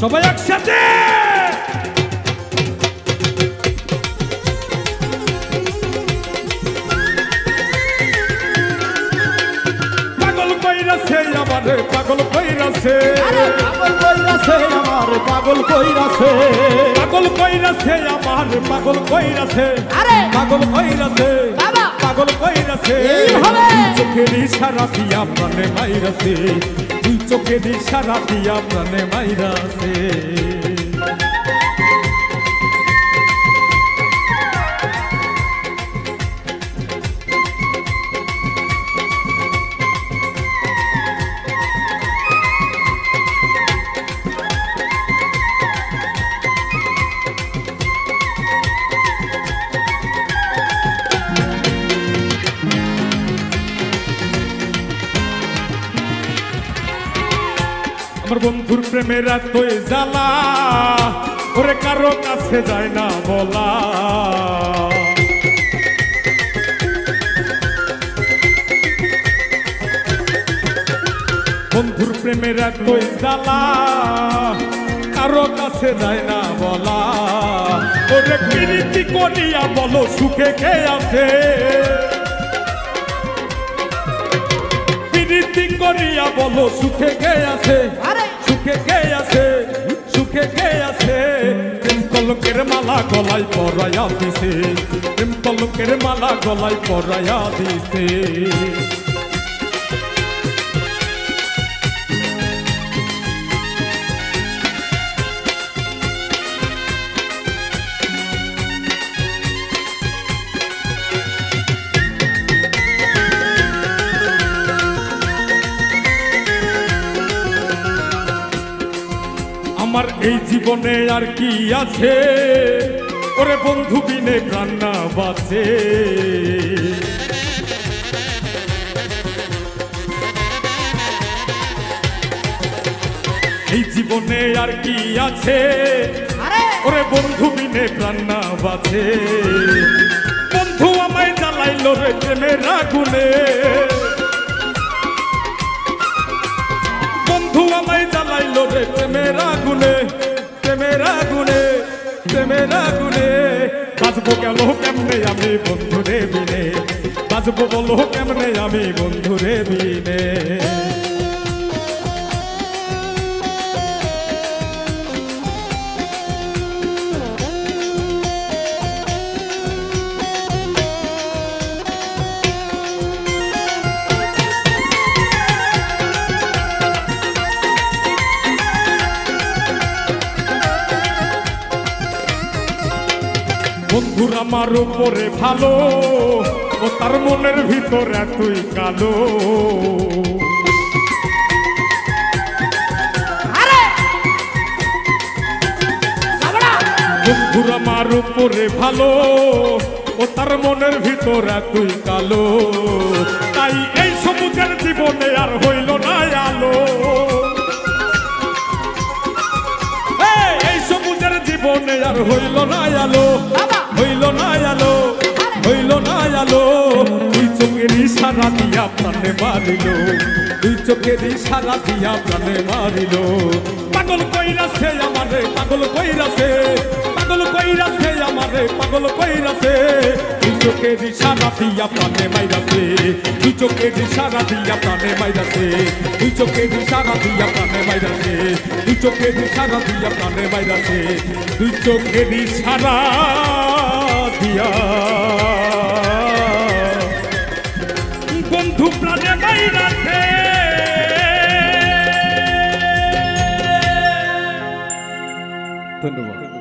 সবাই একসাথে পাগল কইরাছে আমারে পাগল কইরাছে পাগল কইরাছে আমার পাগল কইরাছে পাগল কইরাছে আমার পাগল কইরাছে আরে পাগল কইরাছে বাবা পাগল কইরাছে এই হবে চোখের ইশারা দিয়া প্রাণে মাইরাছে তুই চোখের ইশারা দিয়া প্রাণে মাইরাছে আমার বন্ধুর প্রেমের এতই জ্বালা ওরে কারো কাছে যায় না বলা বন্ধুর প্রেমের এতই জ্বালা কারো কাছে যায় না বলা ওরে প্রীতি করিয়া বলো সুখে কে আছে প্রীতি করিয়া বলো সুখে কে আছে আরে সুখে কে আছে সুখে কে আছে প্রেম কলকের মালা গলায় পরাইয়া দিছে প্রেম কলকের মালা গলায় পরাইয়া দিছে আমার এই জীবনে আর কি আছে ওরে বন্ধু বিনে প্রাণ না বাঁচে এই জীবনে আর কি আছে আরে ওরে বন্ধু বিনে প্রাণ না বাঁচে বন্ধু আমায় জ্বালাইলো রে প্রেমের আগুনে বন্ধু আমায় জ্বালাইলো রে প্রেমের আগুনে প্রেমের আগুনে প্রেমের আগুনে বাঁচবো গেল কেমনে আমি বন্ধু রে বিনে বাঁচবো বলো কেমনে আমি বন্ধু রে বিনে বন্ধুর আমার উপরে ভালো ও তার মনের ভিতর এতই কালো আরে বাবা বন্ধুর আমার উপরে ভালো ও তার মনের ভিতর এতই কালো তাই এই সবুজের জীবনে আর হইল না আলো এই সবুজের জীবনে আর হইল না আলো হইল না আলো হইল না আলো তুই চোখের ইশারা দিয়া প্রাণে মারিল তুই চোখের ইশারা দিয়া প্রাণে মারিল পাগল কইরাছে আমারে পাগল কইরাছে পাগল কইরাছে আমারে পাগল কইরাছে তুই চোখের ইশারা দিয়া প্রাণে মাইরাছে তুই চোখের ইশারা দিয়া প্রাণে মাইরাছে তুই চোখের ইশারা দিয়া প্রাণে মাইরাছে তুই চোখের ইশারা দিয়া প্রাণে মাইরাছে তুই চোখের ইশারা দিয়া বন্ধু প্রাণে মাইরাছে ধন্যবাদ।